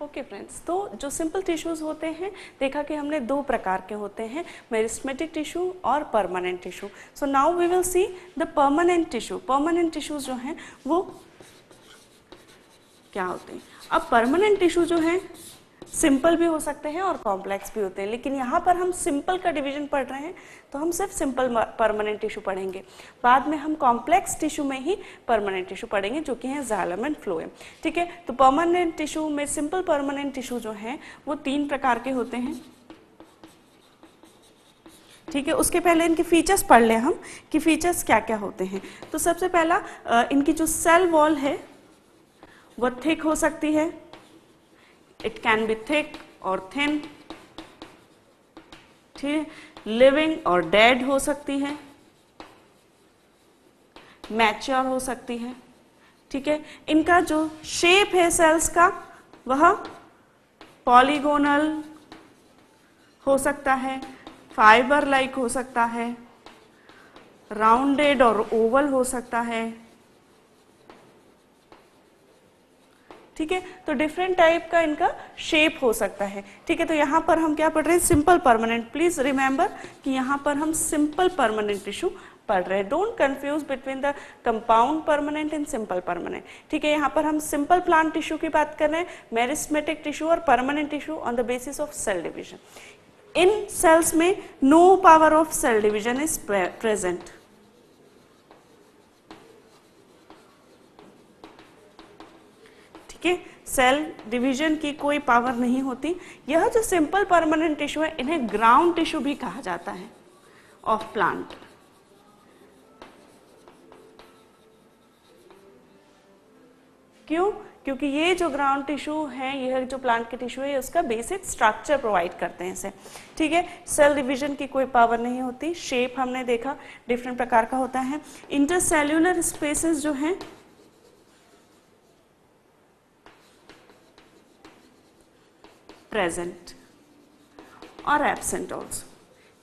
Okay friends, तो जो simple tissues होते हैं देखा कि हमने दो प्रकार के होते हैं, मेरिस्टेमेटिक टिश्यू और permanent tissue. So now we will see the permanent tissue. Permanent tissues जो हैं वो क्या होते हैं। अब परमानेंट टिश्यू जो है सिंपल भी हो सकते हैं और कॉम्प्लेक्स भी होते हैं, लेकिन यहाँ पर हम सिंपल का डिवीजन पढ़ रहे हैं तो हम सिर्फ सिंपल परमानेंट टिश्यू पढ़ेंगे। बाद में हम कॉम्प्लेक्स टिश्यू में ही परमानेंट टिश्यू पढ़ेंगे जो कि हैं जाइलम एंड फ्लोएम। ठीक है, तो परमानेंट टिश्यू में सिंपल परमानेंट टिश्यू जो हैं वो 3 प्रकार के होते हैं। ठीक है, उसके पहले इनके फीचर्स पढ़ लें हम कि फीचर्स क्या क्या होते हैं। तो सबसे पहला इनकी जो सेल वॉल है वो थिक हो सकती है, इट कैन बी थिक और थिन। ठीक है, लिविंग और डेड हो सकती है, मैच्योर हो सकती है। ठीक है, इनका जो शेप है सेल्स का वह पॉलीगोनल हो सकता है, फाइबर लाइक हो सकता है, राउंडेड और ओवल हो सकता है। ठीक है, तो डिफरेंट टाइप का इनका शेप हो सकता है। ठीक है, तो यहाँ पर हम क्या पढ़ रहे हैं, सिंपल परमानेंट। प्लीज रिमेंबर कि यहाँ पर हम सिंपल परमानेंट टिश्यू पढ़ रहे हैं। Don't confuse between the compound permanent and simple permanent. ठीक है, यहाँ पर हम सिंपल प्लांट टिश्यू की बात कर रहे हैं, मेरिस्टेमेटिक टिश्यू और permanent tissue on the basis of cell division. इन सेल्स में no power of cell division is present. ठीक है, सेल डिवीजन की कोई पावर नहीं होती। यह जो सिंपल परमानेंट टिश्यू है इन्हें ग्राउंड टिश्यू भी कहा जाता है ऑफ प्लांट। क्यों? क्योंकि ये जो ग्राउंड टिश्यू है, यह जो प्लांट के टिश्यू है, उसका बेसिक स्ट्रक्चर प्रोवाइड करते हैं इसे। ठीक है, सेल डिवीजन की कोई पावर नहीं होती। शेप हमने देखा डिफरेंट प्रकार का होता है। इंटरसेल्यूलर स्पेसेस जो हैं प्रेजेंट और एब्सेंट ऑल्सो।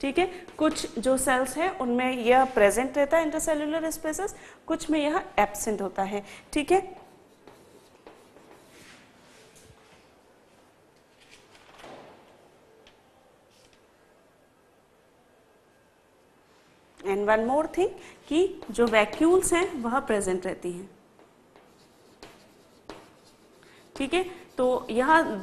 ठीक है, कुछ जो सेल्स हैं उनमें यह प्रेजेंट रहता है इंटरसेल्यूलर स्पेसेस, कुछ में यह एब्सेंट होता है। ठीक है, एंड वन मोर थिंग कि जो वैक्यूल्स हैं वह प्रेजेंट रहती हैं। ठीक है, तो यह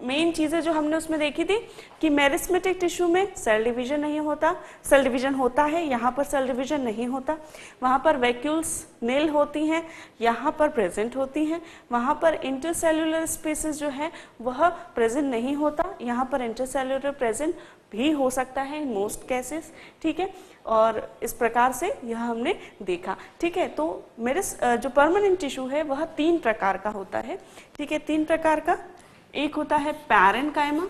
मेन चीजें जो हमने उसमें देखी थी कि मेरिस्टेमेटिक टिश्यू में सेल डिवीजन नहीं होता, सेल डिवीजन होता है, यहाँ पर सेल डिवीजन नहीं होता। वहाँ पर वैक्यूल्स नील होती हैं, यहाँ पर प्रेजेंट होती हैं। वहाँ पर इंटरसेल्यूलर स्पेसेस जो है वह प्रेजेंट नहीं होता, यहाँ पर इंटरसेल्यूलर प्रेजेंट भी हो सकता है इन मोस्ट केसेस। ठीक है, और इस प्रकार से यह हमने देखा। ठीक है, तो मेरे जो परमानेंट टिश्यू है वह 3 प्रकार का होता है। ठीक है, 3 प्रकार का। एक होता है पैरेन्काइमा।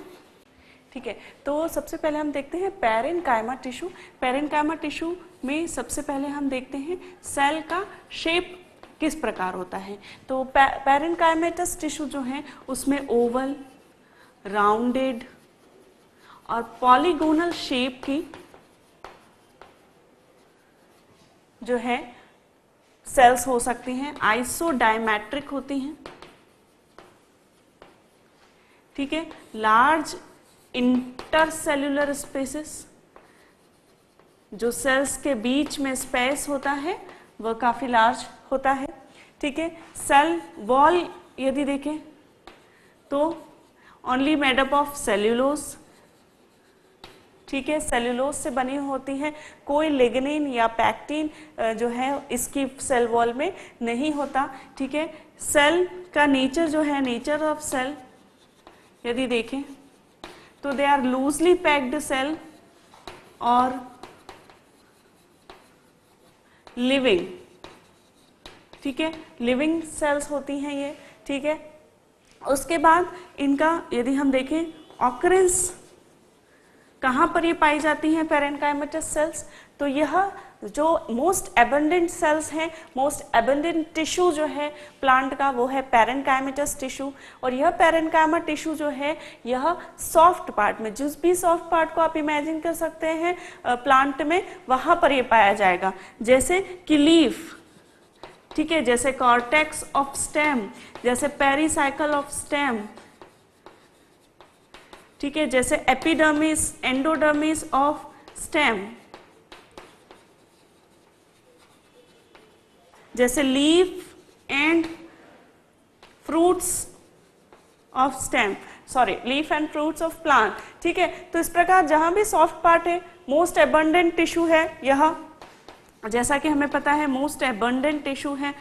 ठीक है, तो सबसे पहले हम देखते हैं पैरेन्काइमा टिश्यू। पैरेन्काइमा टिश्यू में सबसे पहले हम देखते हैं सेल का शेप किस प्रकार होता है। तो पैरेन्काइमेटस टिश्यू जो है उसमें ओवल, राउंडेड और पॉलीगोनल शेप की जो है सेल्स हो सकती हैं, आइसोडायमेट्रिक होती हैं। ठीक है, लार्ज इंटरसेल्यूलर स्पेसेस, जो सेल्स के बीच में स्पेस होता है वह काफी लार्ज होता है। ठीक है, सेल वॉल यदि देखें तो only made up of cellulose. ठीक है, सेल्यूलोज से बनी होती है, कोई लिग्निन या पैक्टिन जो है इसकी सेल वॉल में नहीं होता। ठीक है, सेल का नेचर जो है, नेचर ऑफ सेल यदि देखें तो they are loosely packed cell और लिविंग। ठीक है, लिविंग सेल्स होती हैं ये। ठीक है, उसके बाद इनका यदि हम देखें ऑकरेंस कहाँ पर ये पाई जाती हैं पैरेन्काइमेटस सेल्स, तो यह जो मोस्ट एबंडेंट सेल्स हैं, मोस्ट एबंडेंट टिश्यू जो है प्लांट का वो है पैरेन्काइमेटस टिश्यू। और यह पैरेन्काइमा टिश्यू जो है यह सॉफ्ट पार्ट में, जिस भी सॉफ्ट पार्ट को आप इमेजिन कर सकते हैं प्लांट में, वहां पर ये पाया जाएगा, जैसे कि लीफ। ठीक है, जैसे कॉर्टेक्स ऑफ स्टेम, जैसे पेरीसाइकल ऑफ स्टेम, ठीक है, जैसे एपिडर्मिस, एंडोडर्मिस ऑफ स्टेम, जैसे leaf and fruits of stem, sorry leaf and fruits of plant. ठीक है, तो इस प्रकार जहां भी सॉफ्ट पार्ट है, मोस्ट एबंडेंट टिश्यू है यह, जैसा कि हमें पता है मोस्ट एबंडेंट टिश्यू है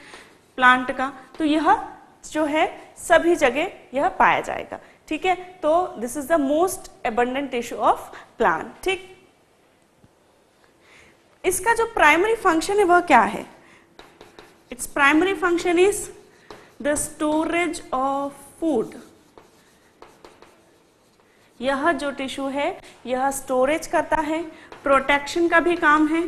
प्लांट का, तो यह जो है सभी जगह यह पाया जाएगा। ठीक है, तो this is the most abundant tissue of plant. ठीक, इसका जो प्राइमरी फंक्शन है वह क्या है? Its primary function is the storage of food. यह जो टिश्यू है यह स्टोरेज करता है, प्रोटेक्शन का भी काम है,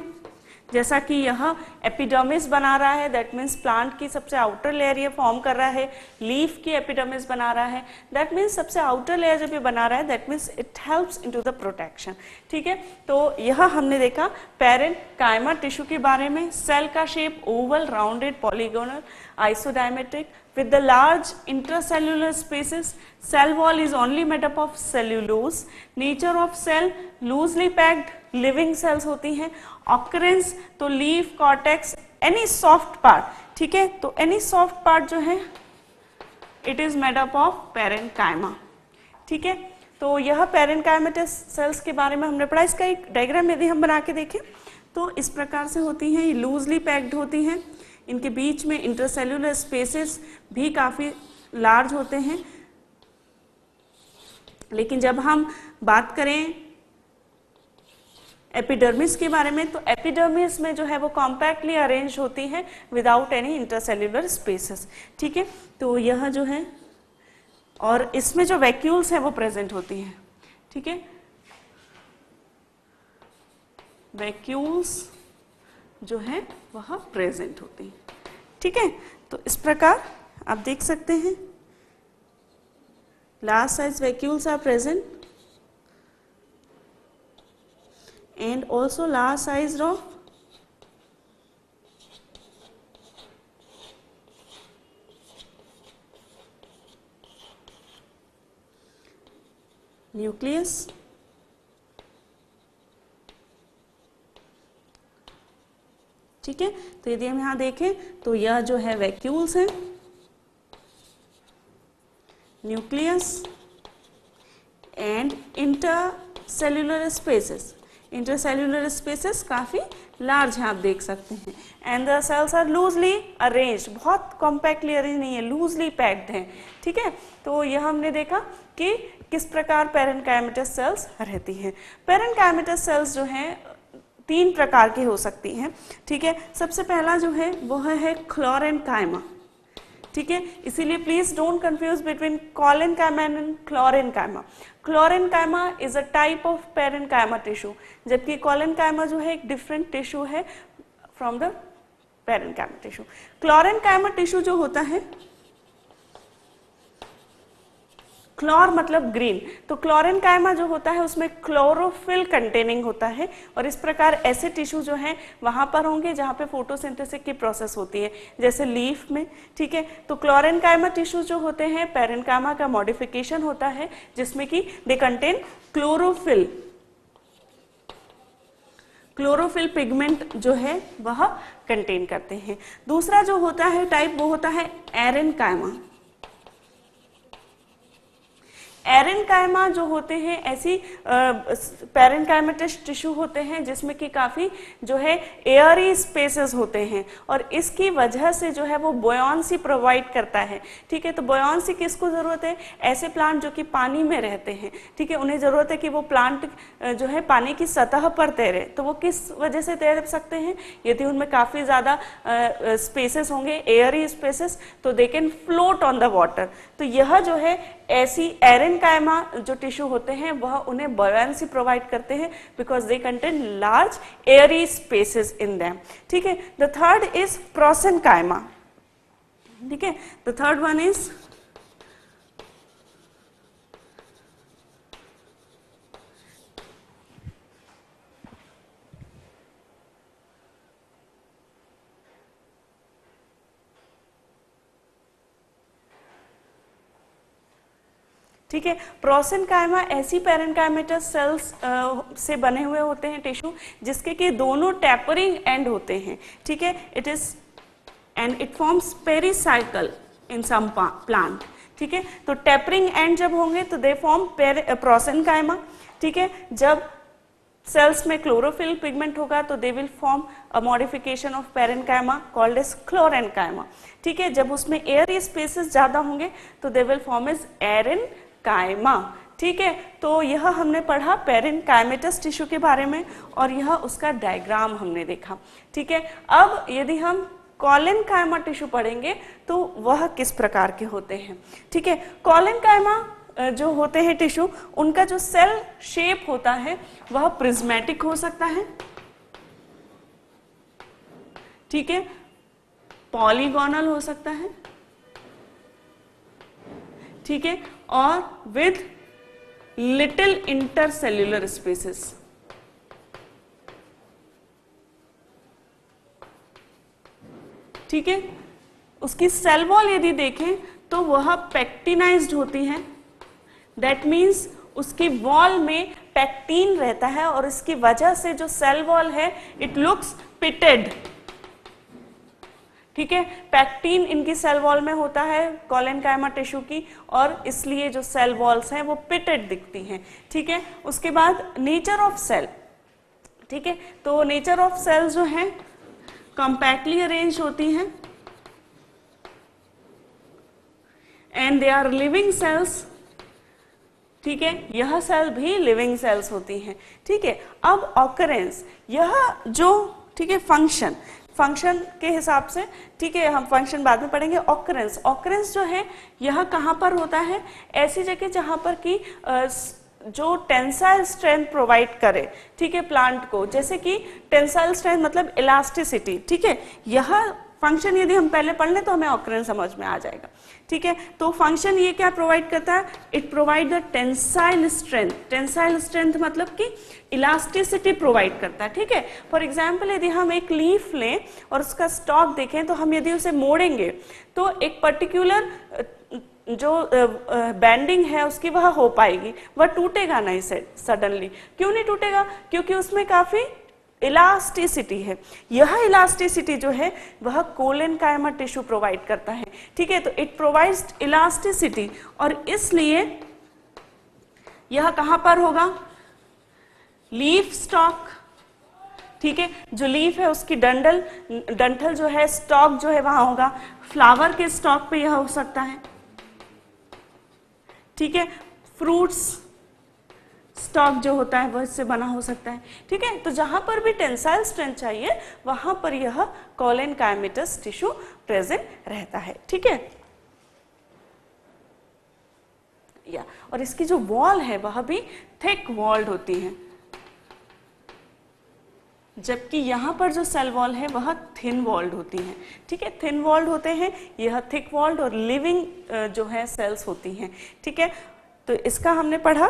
जैसा कि यह एपिडर्मिस बना रहा है, दैट मीन्स प्लांट की सबसे आउटर लेयर ये फॉर्म कर रहा है, लीफ की एपिडर्मिस बना रहा है, दैट मीन्स सबसे आउटर लेयर जब ये बना रहा है that means it helps into the protection. ठीक है, तो यह हमने देखा पैरेन्काइमा टिश्यू के बारे में। सेल का shape Oval, rounded, polygonal, isodiametric with the large intracellular spaces. Cell wall is only made up of cellulose. Nature of cell loosely packed, living cells होती हैं। Occurrence तो leaf, cortex, any soft part, ठीक है, तो any soft part जो है it is made up of parenchyma। ठीक है, तो यह parenchymatous cells के बारे में हमने पढ़ा। इसका एक डायग्राम यदि हम बना के देखें तो इस प्रकार से होती हैं, ये लूजली पैक्ड होती हैं, इनके बीच में इंटरसेल्यूलर स्पेसेस भी काफ़ी लार्ज होते हैं। लेकिन जब हम बात करें एपिडर्मिस के बारे में, तो एपिडर्मिस में जो है वो कॉम्पैक्टली अरेंज होती है विदाउट एनी इंटरसेल्यूलर स्पेसेस। ठीक है, तो यह जो है, और इसमें जो वैक्यूल्स है वो प्रेजेंट होती हैं। ठीक है, वैक्यूल्स जो है वह प्रेजेंट होती है। ठीक है, तो इस प्रकार आप देख सकते हैं large size vacuoles are present and also large size of nucleus. ठीक है, तो यदि हम यहाँ देखें तो यह जो है वैक्यूल्स हैं, nucleus and intercellular spaces. Intercellular spaces काफ़ी लार्ज हैं, आप देख सकते हैं। And the cells are loosely arranged, बहुत कॉम्पैक्टली अरेंज नहीं है, लूजली पैक्ड हैं। ठीक है, तो यह हमने देखा कि किस प्रकार पैरेन्काइमेटस सेल्स रहती हैं। पैरेन्काइमेटस सेल्स जो हैं 3 प्रकार की हो सकती हैं। ठीक है, सबसे पहला जो है वह है क्लोरेन्काइमा। ठीक है, इसीलिए please don't confuse between collenchyma and chlorenchyma. Chlorenchyma is a type of parenchyma tissue, जबकि कॉलेन्काइमा जो है एक डिफरेंट टिश्यू है from the parenchyma tissue. Chlorenchyma tissue जो होता है, क्लोर मतलब ग्रीन, तो क्लोरेन्काइमा जो होता है उसमें क्लोरोफिल कंटेनिंग होता है, और इस प्रकार ऐसे टिश्यू जो हैं वहां पर होंगे जहां पे फोटोसिंथेसिस की प्रोसेस होती है, जैसे लीफ में। ठीक है, तो क्लोरेन्काइमा टिश्यू जो होते हैं पैरेन्काइमा का मॉडिफिकेशन होता है, जिसमें कि they contain chlorophyll. Chlorophyll pigment जो है वह कंटेन करते हैं। दूसरा जो होता है टाइप वो होता है एरेन्काइमा। एरेन्काइमा जो होते हैं ऐसी पैरेन्काइमेटस टिश्यू होते हैं जिसमें कि काफ़ी जो है एयरी स्पेसेस होते हैं, और इसकी वजह से जो है वो बोयांसी प्रोवाइड करता है। ठीक है, तो बोयांसी किसको ज़रूरत है? ऐसे प्लांट जो कि पानी में रहते हैं। ठीक है, उन्हें ज़रूरत है कि वो प्लांट जो है पानी की सतह पर तैरे। तो वो किस वजह से तैर सकते हैं? यदि उनमें काफ़ी ज़्यादा स्पेसेस होंगे, एयरी स्पेसेस, तो they can float on the water. तो यह जो है ऐसी एरेन्काइमा जो टिश्यू होते हैं वह उन्हें बॉयंसी प्रोवाइड करते हैं because they contain large Airy spaces in them. ठीक है, द थर्ड इज प्रोसेनकाइमा। ठीक है, द थर्ड वन इज ठीक है। प्रोसेनकाइमा ऐसी पैरेनकाइमेटस सेल्स से बने हुए होते हैं टिश्यू जिसके कि दोनों टेपरिंग एंड होते हैं, ठीक है। It is and it forms pericycle in some plant, ठीक है। तो टेपरिंग एंड जब होंगे तो दे फॉर्म प्रोसेनकाइमा, ठीक है। जब सेल्स में क्लोरोफिल पिगमेंट होगा तो they will form a modification of parenchyma called as chlorenchyma, ठीक है। जब उसमें एयर स्पेसेस ज्यादा होंगे तो they will form as aerenchyma, ठीक है। तो यह हमने पढ़ा पेरेन्काइमेटस टिश्यू के बारे में और यह उसका डायग्राम हमने देखा, ठीक है। अब यदि हम कॉलेनकाइमा टिश्यू पढ़ेंगे तो वह किस प्रकार के होते हैं, ठीक है। कॉलेनकाइमा जो होते हैं टिश्यू, उनका जो सेल शेप होता है वह प्रिज्मेटिक हो सकता है, ठीक है, पॉलीगोनल हो सकता है, ठीक है, और विद लिटिल इंटरसेल्यूलर स्पेसेस, ठीक है। उसकी सेल वॉल यदि देखें तो वह पेक्टिनाइज्ड होती है, दैट मीन्स उसकी वॉल में पैक्टीन रहता है और इसकी वजह से जो सेल वॉल है इट लुक्स पिटेड, ठीक है। पैक्टीन इनकी सेल वॉल में होता है कॉलेनकाइमा टिश्यू की और इसलिए जो सेल वॉल्स हैं वो पिटेड दिखती हैं, ठीक है। उसके बाद नेचर ऑफ सेल, ठीक है। तो नेचर ऑफ सेल जो है कॉम्पैक्टली अरेंज होती हैं and they are living cells, ठीक है। यह सेल भी लिविंग सेल्स होती हैं, ठीक है। अब ऑकरेंस, यह जो, ठीक है, फंक्शन के हिसाब से, ठीक है, हम फंक्शन बाद में पढ़ेंगे। ऑकरेंस जो है यह कहाँ पर होता है, ऐसी जगह जहां पर कि जो टेंसाइल स्ट्रेंथ प्रोवाइड करे, ठीक है, प्लांट को, जैसे कि टेंसाइल स्ट्रेंथ मतलब इलास्टिसिटी, ठीक है। यह फंक्शन यदि हम पहले पढ़ लें तो हमें ऑकरेंस समझ में आ जाएगा, ठीक है। तो फंक्शन ये क्या प्रोवाइड करता है, it provide the tensile strength, tensile strength मतलब कि इलास्टिसिटी प्रोवाइड करता है, ठीक है। फॉर एग्जांपल यदि हम एक लीफ लें और उसका स्टॉक देखें तो हम यदि उसे मोड़ेंगे तो एक पर्टिकुलर जो बैंडिंग है उसकी वह हो पाएगी, वह टूटेगा नहीं सडनली। क्यों नहीं टूटेगा, क्योंकि उसमें काफी इलास्टिसिटी है। यह इलास्टिसिटी जो है वह कोलेनकाइमा टिश्यू प्रोवाइड करता है, ठीक है। तो इट प्रोवाइड्स इलास्टिसिटी और इसलिए यह कहां पर होगा, लीफ स्टॉक, ठीक है। जो लीफ है उसकी डंठल जो है, स्टॉक जो है वहां होगा। फ्लावर के स्टॉक पे यह हो सकता है, ठीक है। फ्रूट्स स्टॉक जो होता है वह इससे बना हो सकता है, ठीक है। तो जहां पर भी टेंसाइल स्ट्रेंथ चाहिए वहां पर यह कॉलेनकाइमेटस टिश्यू प्रेजेंट रहता है, ठीक है। या और इसकी जो वॉल है वह भी थिक वॉल्ड होती है, जबकि यहां पर जो सेल वॉल है वह थिन वॉल्ड होती है, ठीक है। थिन वॉल्ड होते हैं, यह थिक वॉल्ड और लिविंग जो है सेल्स होती हैं, ठीक है। तो इसका हमने पढ़ा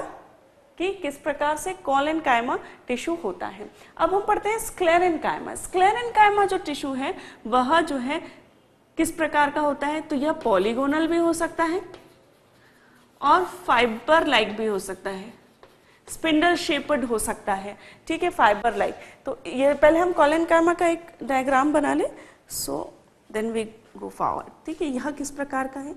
कि किस प्रकार से कॉलेनकाइमा टिश्यू होता है। अब हम पढ़ते हैं स्क्लेरेन्काइमा। स्क्लेरेन्काइमा जो टिश्यू है वह जो है किस प्रकार का होता है, तो यह पॉलीगोनल भी हो सकता है और फाइबर लाइक भी हो सकता है, स्पिंडल शेप्ड हो सकता है, ठीक है, फाइबर लाइक। तो ये पहले हम कॉलेनकाइमा का एक डायग्राम बना ले, so then we go forward, ठीक है। यह किस प्रकार का है,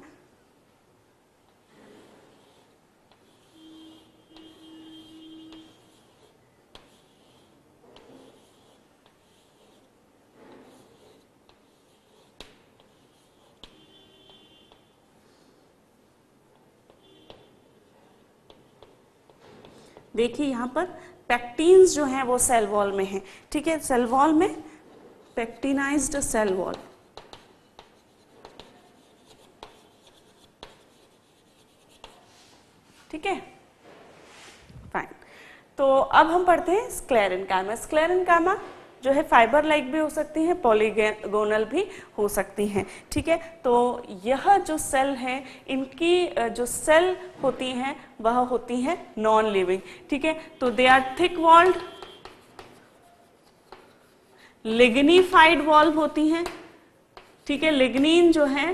देखिए यहाँ पर पैक्टीन्स जो हैं वो सेल वॉल में हैं, ठीक है। सेल वॉल में पैक्टिनाइज्ड सेल वॉल, ठीक है, फाइन। तो अब हम पढ़ते हैं स्क्लेरेन्काइमा। स्क्लेरेन्काइमा जो है फाइबर लाइक भी हो सकती हैं, पॉलीगोनल भी हो सकती हैं, ठीक है। तो यह जो सेल है, इनकी जो सेल होती हैं वह होती हैं नॉन लिविंग, ठीक है। तो they are thick walled, lignified wall होती हैं, ठीक है। लिग्निन जो है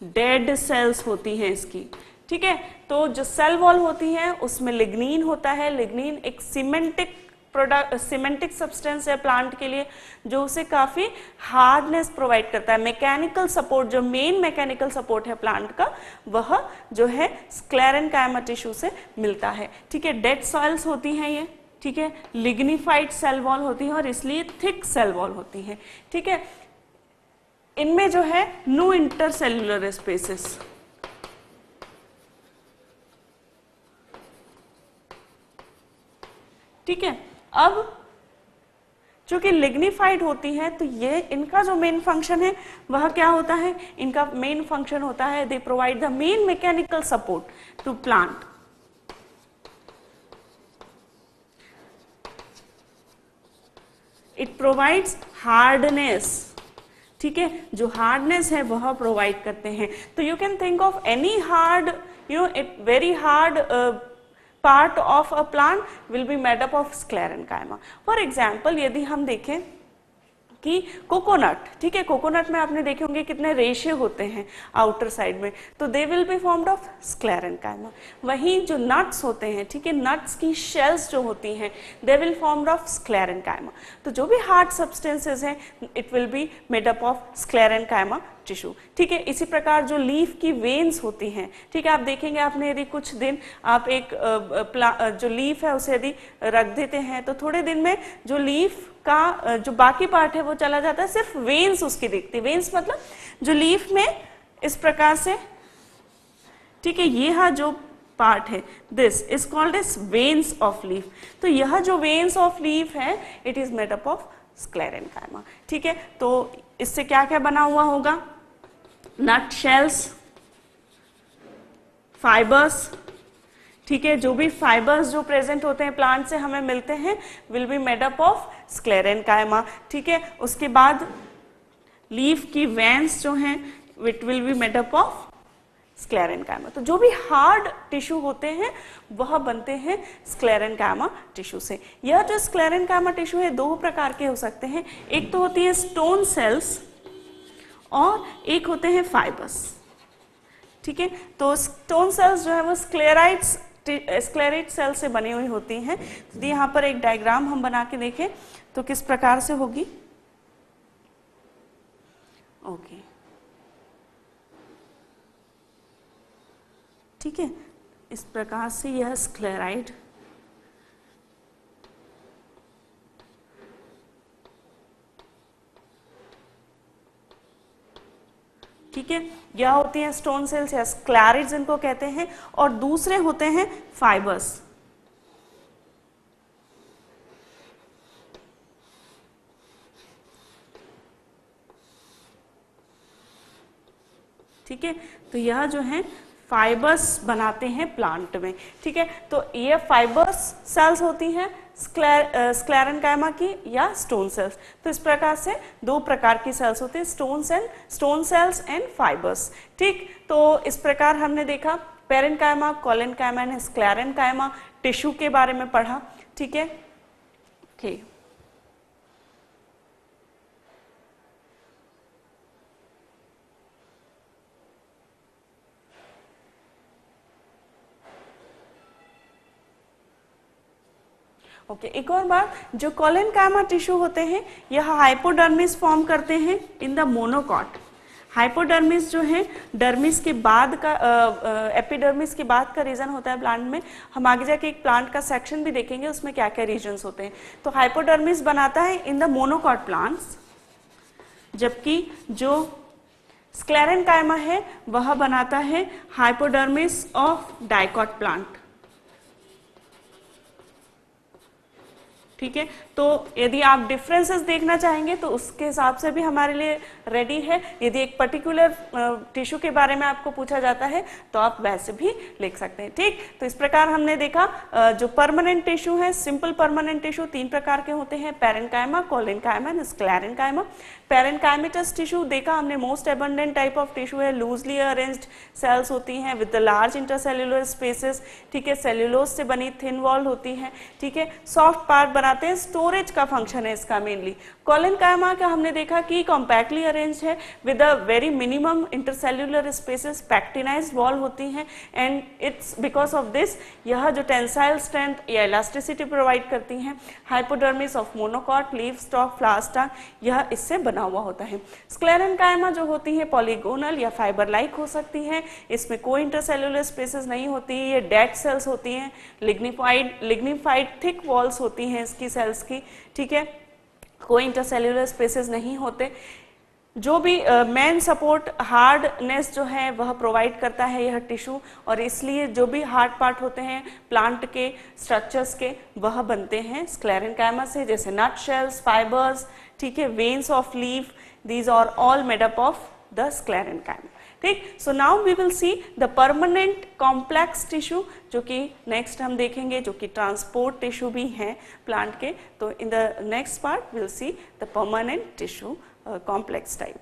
डेड सेल्स होती हैं इसकी, ठीक है। तो जो सेल वॉल होती है उसमें लिग्निन होता है। लिग्निन एक सीमेंटिक सब्सटेंस है प्लांट के लिए, जो उसे काफी हार्डनेस प्रोवाइड करता है। मैकेनिकल सपोर्ट, जो मेन मैकेनिकल सपोर्ट है प्लांट का, वह जो है स्क्लेरेंकाइमा टिश्यू से मिलता है, ठीक है। डेड सेल्स होती हैं ये, ठीक है। लिग्निफाइड सेल वॉल होती है और इसलिए थिक सेल वॉल होती है, ठीक है। इनमें जो है नो इंटरसेल्युलर स्पेसेस, ठीक है। अब चूंकि लिग्निफाइड होती है तो ये इनका जो मेन फंक्शन है वह क्या होता है, इनका मेन फंक्शन होता है they provide the main mechanical support to plant. It provides hardness, ठीक है। जो हार्डनेस है वह प्रोवाइड करते हैं। तो you can think of any hard, it very hard part of a plant will be made up of sclerenchyma. For example, यदि हम देखें कि कोकोनट, ठीक है, कोकोनट में आपने देखे होंगे कितने रेशे होते हैं आउटर साइड में, तो they will be formed of sclerenchyma. वहीं जो नट्स होते हैं, ठीक है, नट्स की शेल्स जो होती हैं they will formed of sclerenchyma. तो जो भी हार्ड सब्सटेंसेस हैं it will be made up of sclerenchyma tissue, ठीक है। इसी प्रकार जो लीफ की वेन्स होती हैं, ठीक है, आप देखेंगे आपने यदि कुछ दिन आप एक जो लीफ है उसे यदि रख देते हैं तो थोड़े दिन में जो लीफ का जो बाकी पार्ट है वो चला जाता है, सिर्फ वेन्स उसकी दिखती। वेन्स मतलब जो लीफ में इस प्रकार से, ठीक है, यह जो पार्ट है this is called as veins of leaf. तो यह जो वेन्स ऑफ लीफ है it is made up of sclerenchyma, ठीक है। तो इससे क्या क्या बना हुआ होगा, नट शेल्स, फाइबर्स, ठीक है। जो भी फाइबर्स जो प्रेजेंट होते हैं प्लांट से हमें मिलते हैं will be made up of sclerenchyma, ठीक है। उसके बाद लीफ की वेन्स जो हैं it will be made up of sclerenchyma. तो जो भी हार्ड टिश्यू होते हैं वह बनते हैं स्क्लेरेंकाइमा टिश्यू से। यह जो स्क्लेरेंकाइमा टिश्यू है दो प्रकार के हो सकते हैं, एक तो होती है स्टोन सेल्स और एक होते हैं फाइबर्स, ठीक है। तो स्टोन सेल्स जो है वो स्क्लेराइट सेल से बनी हुई होती हैं। तो यहाँ पर एक डायग्राम हम बना के देखें तो किस प्रकार से होगी, ओके, ठीक है। इस प्रकार से यह स्क्लेराइड, ठीक है, यह होती हैं स्टोन सेल्स या स्क्लेराइड्स इनको कहते हैं, और दूसरे होते हैं फाइबर्स, ठीक है। तो यह जो है फाइबर्स बनाते हैं प्लांट में, ठीक है। तो ये फाइबर्स सेल्स होती हैं स्क्लेरेंकाइमा की या स्टोन सेल्स। तो इस प्रकार से दो प्रकार की सेल्स होती हैं, स्टोन सेल्स एंड फाइबर्स, ठीक। तो इस प्रकार हमने देखा parenchyma, collenchyma and sclerenchyma tissue के बारे में पढ़ा, ठीक है, ठीक। ओके, एक और बात, जो कोलेन्काइमा टिश्यू होते हैं यह हाइपोडर्मिस फॉर्म करते हैं इन द मोनोकॉट। हाइपोडर्मिस जो है डर्मिस के बाद का एपिडर्मिस के बाद का रीजन होता है प्लांट में। हम आगे जाके एक प्लांट का सेक्शन भी देखेंगे उसमें क्या क्या रीजन्स होते हैं। तो हाइपोडर्मिस बनाता है इन द मोनोकॉट प्लांट्स, जबकि जो स्क्लेरेंकाइमा है वह बनाता है हाइपोडर्मिस ऑफ डाइकॉट प्लांट, ठीक है। तो यदि आप डिफरेंसेस देखना चाहेंगे तो उसके हिसाब से भी हमारे लिए रेडी है। यदि एक पर्टिकुलर टिश्यू के बारे में आपको पूछा जाता है तो आप वैसे भी लिख सकते हैं, ठीक। तो इस प्रकार हमने देखा जो परमानेंट टिश्यू है, सिंपल परमानेंट टिश्यू तीन प्रकार के होते हैं, parenchyma, collenchyma and sclerenchyma. Parenchymatous tissue देखा हमने, most abundant type of tissue है, लूजली अरेंज्ड सेल्स होती हैं with the large intercellular spaces, ठीक है, सेल्यूलोज से बनी थिन वॉल होती हैं, ठीक है, सॉफ्ट पार्ट बनाते हैं, स्टोरेज का फंक्शन है इसका मेनली। कोलेनकाइमा का हमने देखा कि कॉम्पैक्टली अरेंज है with a very minimum intercellular spaces, pectinised wall होती हैं, and it's because of this यह जो टेंसाइल स्ट्रेंथ या इलास्टिसिटी प्रोवाइड करती हैं। Hypodermis of monocot, leaf stalk, flower stalk, यह इससे बना हुआ होता है। स्क्लेरेंकाइमा जो होती है पॉलीगोनल या फाइबर लाइक हो सकती हैं, इसमें कोई इंटरसेल्युलर स्पेसेस नहीं होती, ये डेड सेल्स होती हैं, लिग्निफाइड थिक वॉल्स होती हैं इसकी सेल्स की, ठीक है, कोई इंटरसेल्युलर स्पेसेस नहीं होते। जो भी मेन सपोर्ट हार्डनेस जो है वह प्रोवाइड करता है यह टिश्यू, और इसलिए जो भी हार्ड पार्ट होते हैं प्लांट के स्ट्रक्चर्स के वह बनते हैं स्क्लेरेंकाइमा से, जैसे नट शेल्स, फाइबर्स, ठीक है, veins of leaf, these are all made up of the sclerenchyma. ठीक, so now we will see the permanent complex tissue, जो कि नेक्स्ट हम देखेंगे, जो कि ट्रांसपोर्ट टिश्यू भी हैं प्लांट के। तो in the next part will see the permanent tissue complex type.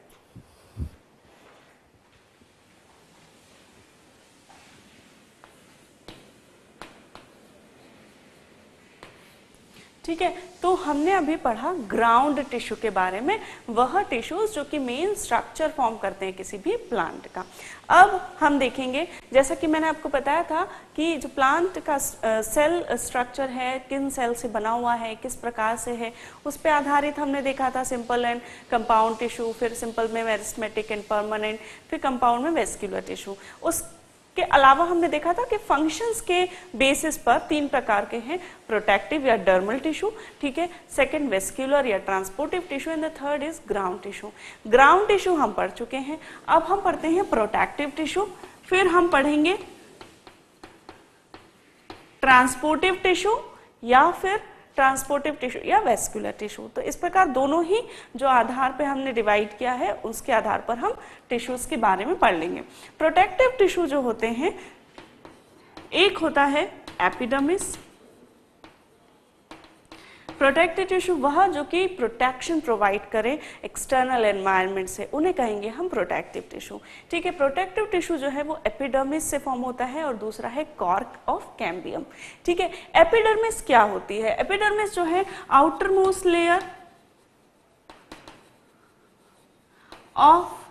ठीक है, तो हमने अभी पढ़ा ग्राउंड टिश्यू के बारे में, वह टिश्यूज जो कि मेन स्ट्रक्चर फॉर्म करते हैं किसी भी प्लांट का। अब हम देखेंगे, जैसा कि मैंने आपको बताया था कि जो प्लांट का सेल स्ट्रक्चर है, किन सेल से बना हुआ है, किस प्रकार से है, उस पर आधारित हमने देखा था सिंपल एंड कंपाउंड टिश्यू, फिर सिंपल में मेरिस्टेमेटिक एंड परमानेंट, फिर कंपाउंड में वेस्क्यूलर टिश्यू। उसके अलावा हमने देखा था कि फंक्शंस के बेसिस पर 3 प्रकार के हैं, प्रोटेक्टिव या डर्मल टिश्यू, ठीक है, सेकंड वेस्क्यूलर या transportive tissue, and the third is ground tissue. Ground tissue हम पढ़ चुके हैं, अब हम पढ़ते हैं प्रोटेक्टिव टिश्यू, फिर हम पढ़ेंगे ट्रांसपोर्टिव टिश्यू या फिर ट्रांसपोर्टिव टिश्यू या वेस्क्यूलर टिश्यू। तो इस प्रकार दोनों ही जो आधार पे हमने डिवाइड किया है उसके आधार पर हम टिश्यूज के बारे में पढ़ लेंगे। प्रोटेक्टिव टिश्यू जो होते हैं, एक होता है एपिडर्मिस। प्रोटेक्टिव टिश्यू वह जो कि प्रोटेक्शन प्रोवाइड करे एक्सटर्नल एनवायरनमेंट से, उन्हें कहेंगे हम प्रोटेक्टिव टिश्यू। ठीक है, प्रोटेक्टिव टिश्यू जो है वो एपिडर्मिस से फॉर्म होता है और दूसरा है कॉर्क ऑफ कैम्बियम। ठीक है, एपिडर्मिस क्या होती है? एपिडर्मिस जो है outermost layer of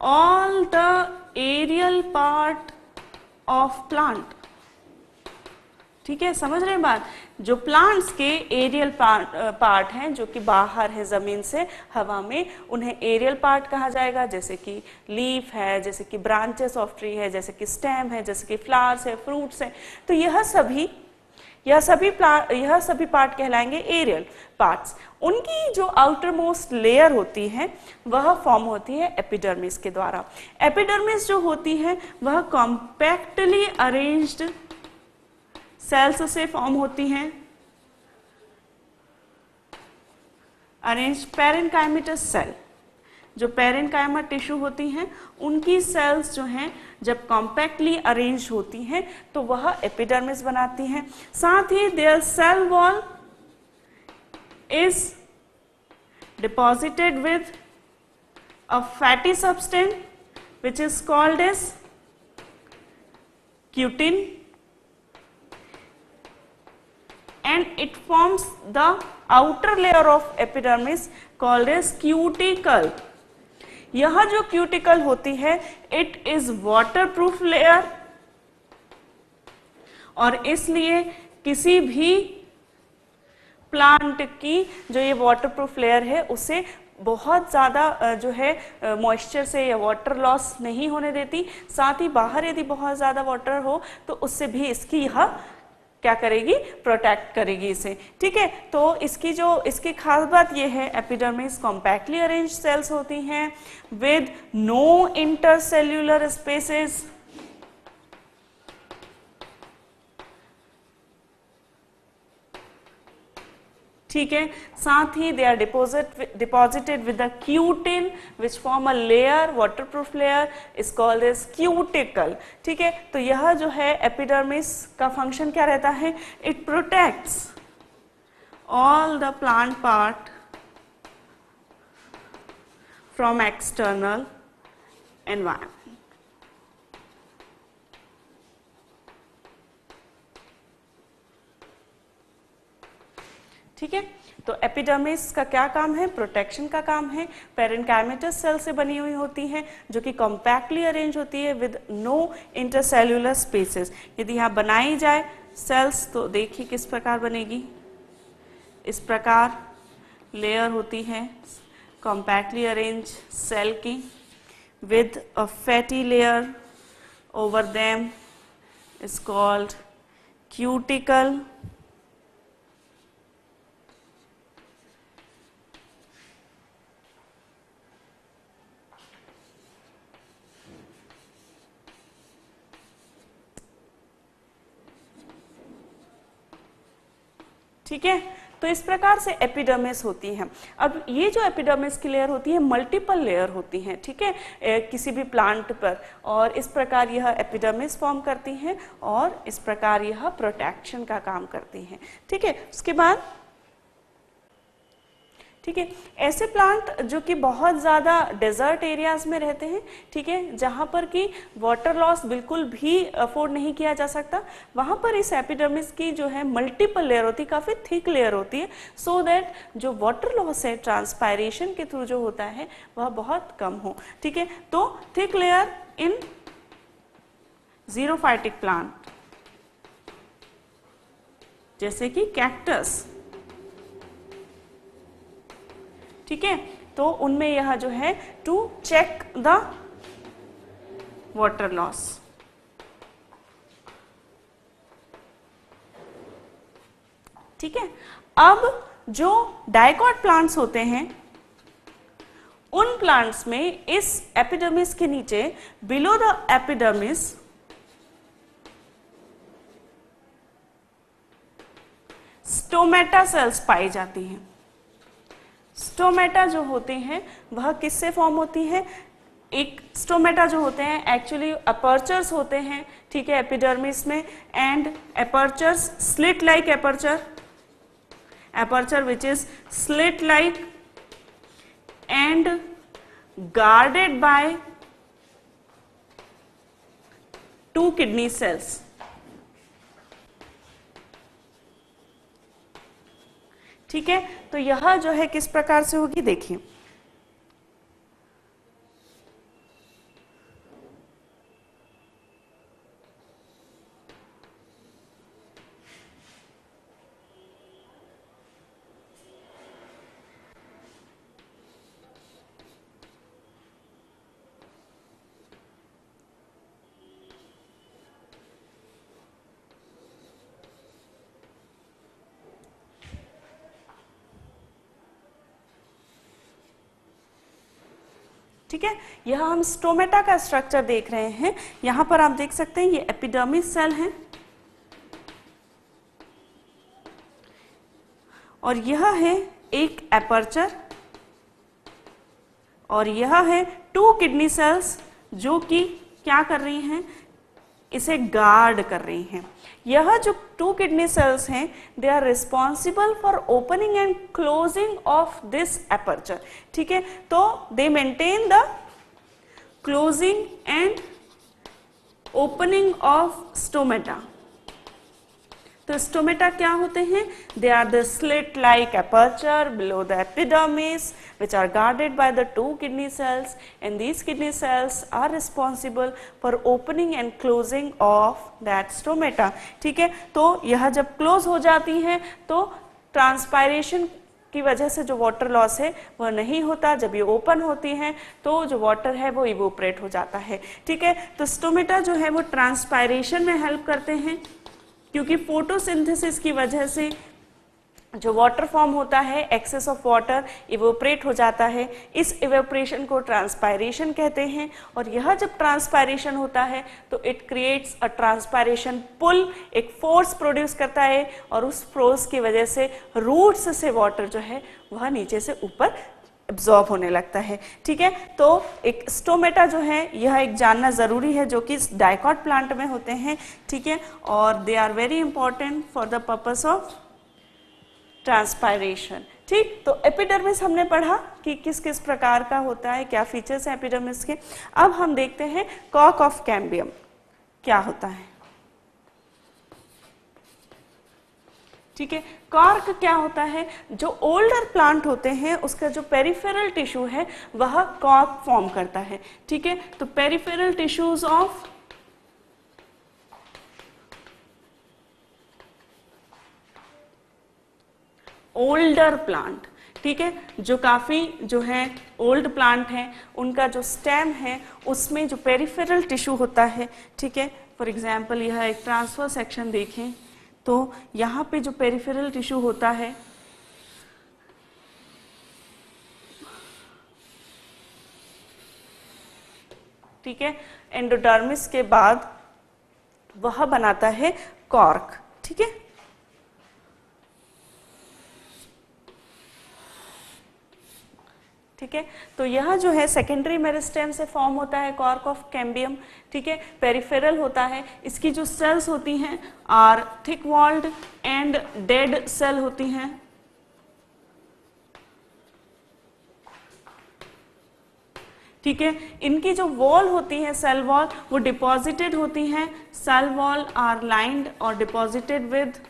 all the aerial part of plant. ठीक है, समझ रहे हैं बात? जो प्लांट्स के एरियल पार्ट हैं, जो कि बाहर है जमीन से हवा में, उन्हें एरियल पार्ट कहा जाएगा, जैसे कि लीफ है, जैसे कि ब्रांचेस ऑफ ट्री है, जैसे कि स्टेम है, जैसे कि फ्लावर्स है, फ्रूट्स है। तो यह सभी पार्ट कहलाएंगे एरियल पार्ट्स। उनकी जो आउटर मोस्ट लेयर होती है वह फॉर्म होती है एपिडर्मिस के द्वारा। एपिडर्मिस जो होती है वह कॉम्पैक्टली अरेंज्ड सेल्स से फॉर्म होती हैं, अरेंज्ड पैरेन्काइमेटस सेल। जो पैरेन्काइमा टिश्यू होती हैं उनकी सेल्स जो हैं जब कॉम्पैक्टली अरेंज होती हैं तो वह एपिडर्मिस बनाती हैं। साथ ही their cell wall is deposited with a fatty substance which is called as cutin, and it forms the outer layer of epidermis called as cuticle. यह जो क्यूटिकल होती है it is waterproof layer, और इसलिए किसी भी प्लांट की जो ये वाटरप्रूफ लेयर है उसे बहुत ज़्यादा जो है मॉइस्चर से या वाटर लॉस नहीं होने देती। साथ ही बाहर यदि बहुत ज़्यादा वाटर हो तो उससे भी इसकी यह क्या करेगी, प्रोटेक्ट करेगी इसे। ठीक है, तो इसकी खास बात यह है एपिडर्मिस कॉम्पैक्टली अरेंज सेल्स होती हैं विद नो इंटरसेल्यूलर स्पेसेस। ठीक है, साथ ही they are deposited with the cutin which form a layer, waterproof layer is called as cuticle. ठीक है, तो यह जो है एपिडर्मिस का फंक्शन क्या रहता है, it protects all the plant part from external environment. ठीक है, तो एपिडर्मिस का क्या काम है? प्रोटेक्शन का काम है। पेरेन्काइमेटस सेल से बनी हुई होती है जो कि कॉम्पैक्टली अरेंज होती है विद नो इंटरसेल्युलर स्पेसेस। यदि यहाँ बनाई जाए सेल्स तो देखिए किस प्रकार बनेगी। इस प्रकार लेयर होती है कॉम्पैक्टली अरेंज सेल की with a fatty layer over them is called cuticle. ठीक है, तो इस प्रकार से एपिडर्मिस होती है। अब ये जो एपिडर्मिस की लेयर होती है मल्टीपल लेयर होती हैं, ठीक है, किसी भी प्लांट पर, और इस प्रकार यह एपिडर्मिस फॉर्म करती हैं और इस प्रकार यह प्रोटेक्शन का काम करती हैं। ठीक है, उसके बाद ठीक है, ऐसे प्लांट जो कि बहुत ज़्यादा डेजर्ट एरियाज में रहते हैं, ठीक है, जहाँ पर कि वाटर लॉस बिल्कुल भी अफोर्ड नहीं किया जा सकता, वहाँ पर इस एपिडर्मिस की जो है मल्टीपल लेयर होती है, काफ़ी थिक लेयर होती है, सो दैट जो वाटर लॉस है ट्रांसपायरेशन के थ्रू जो होता है वह बहुत कम हो। ठीक है, तो थिक लेयर इन ज़ीरोफाइटिक प्लांट जैसे कि कैक्टस, ठीक है, तो उनमें यह जो है to check the water loss. ठीक है, अब जो डाइकॉट प्लांट्स होते हैं उन प्लांट्स में इस एपिडर्मिस के नीचे below the epidermis stomata cells पाई जाती हैं। स्टोमेटा जो होते हैं वह किससे फॉर्म होती है? एक स्टोमेटा जो होते हैं एक्चुअली अपर्चर्स होते हैं, ठीक है, एपिडर्मिस में, and apertures slit like aperture which is slit like and guarded by two kidney cells. ठीक है, तो यह जो है किस प्रकार से होगी देखिए। ठीक है, यह हम स्टोमेटा का स्ट्रक्चर देख रहे हैं। यहां पर आप देख सकते हैं ये एपिडर्मिस सेल है और यह है एक एपर्चर और यह है टू किडनी सेल्स जो कि क्या कर रही हैं, इसे गार्ड कर रही हैं। यह जो टू किडनी सेल्स हैं they are responsible for opening and closing of this aperture. ठीक है, तो they maintain the closing and opening of stomata. तो स्टोमेटा क्या होते हैं? They are the slit like aperture below the epidermis which are guarded by the two kidney cells, and these kidney cells are responsible for opening and closing of that stomata. ठीक है, तो यह जब close हो जाती हैं तो transpiration की वजह से जो वाटर लॉस है वह नहीं होता। जब ये ओपन होती हैं तो जो वाटर है वो इवोपरेट हो जाता है। ठीक है, तो स्टोमेटा जो है वो ट्रांसपायरेशन में हेल्प करते हैं क्योंकि फोटोसिंथेसिस की वजह से जो वाटर फॉर्म होता है, एक्सेस ऑफ वाटर इवोपरेट हो जाता है। इस इवोपरेशन को ट्रांसपायरेशन कहते हैं और यह जब ट्रांसपायरेशन होता है तो इट क्रिएट्स अ ट्रांसपायरेशन पुल, एक फोर्स प्रोड्यूस करता है और उस फोर्स की वजह से रूट्स से वाटर जो है वह नीचे से ऊपर एब्जॉर्ब होने लगता है। ठीक है, तो एक स्टोमेटा जो है यह एक जानना जरूरी है जो कि डाइकॉट प्लांट में होते हैं। ठीक है, और they are very important for the purpose of transpiration. ठीक, तो एपिडर्मिस हमने पढ़ा कि किस किस प्रकार का होता है, क्या फीचर्स हैं एपिडर्मिस के। अब हम देखते हैं कॉर्क ऑफ कैम्बियम क्या होता है। ठीक है, कॉर्क क्या होता है, जो ओल्डर प्लांट होते हैं उसका जो पेरिफेरल टिश्यू है वह कॉर्क फॉर्म करता है। ठीक है, तो peripheral tissues of older plant, ठीक है, जो काफी जो है ओल्ड प्लांट है उनका जो स्टेम है उसमें जो पेरिफेरल टिश्यू होता है, ठीक है, फॉर एग्जांपल यह एक ट्रांसफर सेक्शन देखें तो यहाँ पे जो पेरिफेरल टिश्यू होता है ठीक है, एंडोडर्मिस के बाद वह बनाता है कॉर्क। ठीक है, ठीक है, तो यह जो है सेकेंडरी मेरिस्टेम से फॉर्म होता है कॉर्क ऑफ कैम्बियम। ठीक है, पेरिफेरल होता है, इसकी जो सेल्स होती हैं are thick walled and dead cell होती हैं। ठीक है, इनकी जो वॉल होती है सेल वॉल वो डिपॉजिटेड होती हैं, सेल वॉल आर लाइंड और डिपॉजिटेड विद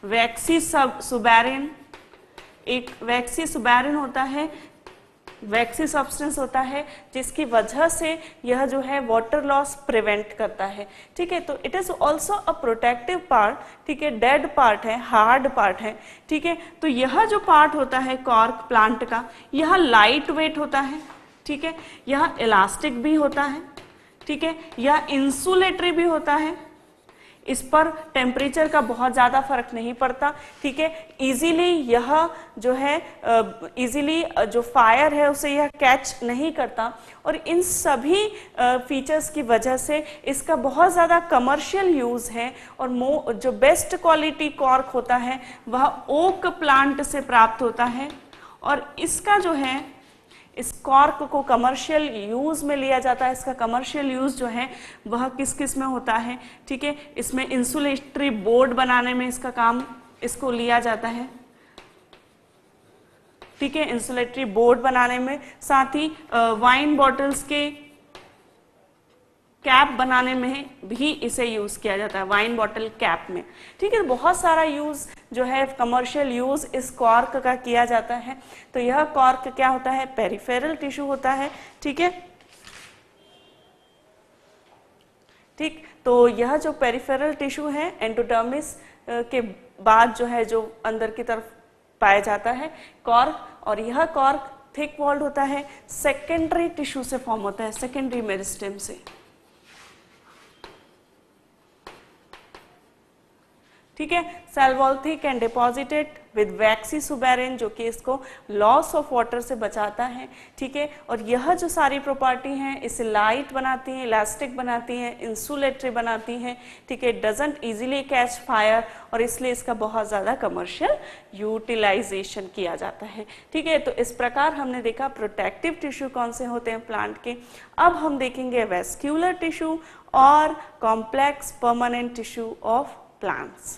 वैक्सी सुबैरिन। एक वैक्सी सुबैरिन होता है, वैक्सी सब्सटेंस होता है जिसकी वजह से यह जो है वाटर लॉस प्रिवेंट करता है। ठीक है, तो it is also a protective part. ठीक है, डेड पार्ट है, हार्ड पार्ट है। ठीक है, तो यह जो पार्ट होता है कॉर्क प्लांट का यह लाइट वेट होता है। ठीक है, यह इलास्टिक भी होता है। ठीक है, यह इंसुलेटरी भी होता है, इस पर टेम्परेचर का बहुत ज़्यादा फर्क नहीं पड़ता। ठीक है, इजीली यह जो है इजीली जो फायर है उसे यह कैच नहीं करता और इन सभी फीचर्स की वजह से इसका बहुत ज़्यादा कमर्शियल यूज़ है। और जो बेस्ट क्वालिटी कॉर्क होता है वह ओक प्लांट से प्राप्त होता है और इसका जो है इस कॉर्क को कमर्शियल यूज में लिया जाता है। इसका कमर्शियल यूज जो है वह किस किस में होता है। ठीक है, इसमें इंसुलेटरी बोर्ड बनाने में इसका काम इसको लिया जाता है। ठीक है, इंसुलेटरी बोर्ड बनाने में, साथ ही वाइन बॉटल्स के कैप बनाने में भी इसे यूज किया जाता है, वाइन बॉटल कैप में। ठीक है, बहुत सारा यूज जो है कमर्शियल यूज इस कॉर्क का किया जाता है। तो यह कॉर्क क्या होता है, पेरिफेरल टिश्यू होता है। ठीक है, ठीक, तो यह जो पेरिफेरल टिश्यू है एंडोडर्मिस के बाद जो है जो अंदर की तरफ पाया जाता है कॉर्क, और यह कॉर्क थिक वॉल्ड होता है, सेकेंडरी टिश्यू से फॉर्म होता है, सेकेंडरी मेरिस्टेम से। ठीक है, cell wall thick and deposited with waxy suberin जो कि इसको लॉस ऑफ वाटर से बचाता है। ठीक है, और यह जो सारी प्रॉपर्टी हैं इसे लाइट बनाती हैं, इलास्टिक बनाती हैं, इंसुलेटरी बनाती हैं। ठीक है, डजंट इजीली कैच फायर और इसलिए इसका बहुत ज़्यादा कमर्शियल यूटिलाइजेशन किया जाता है। ठीक है, तो इस प्रकार हमने देखा प्रोटेक्टिव टिश्यू कौन से होते हैं प्लांट के। अब हम देखेंगे वेस्क्यूलर टिश्यू और complex permanent tissue of plants.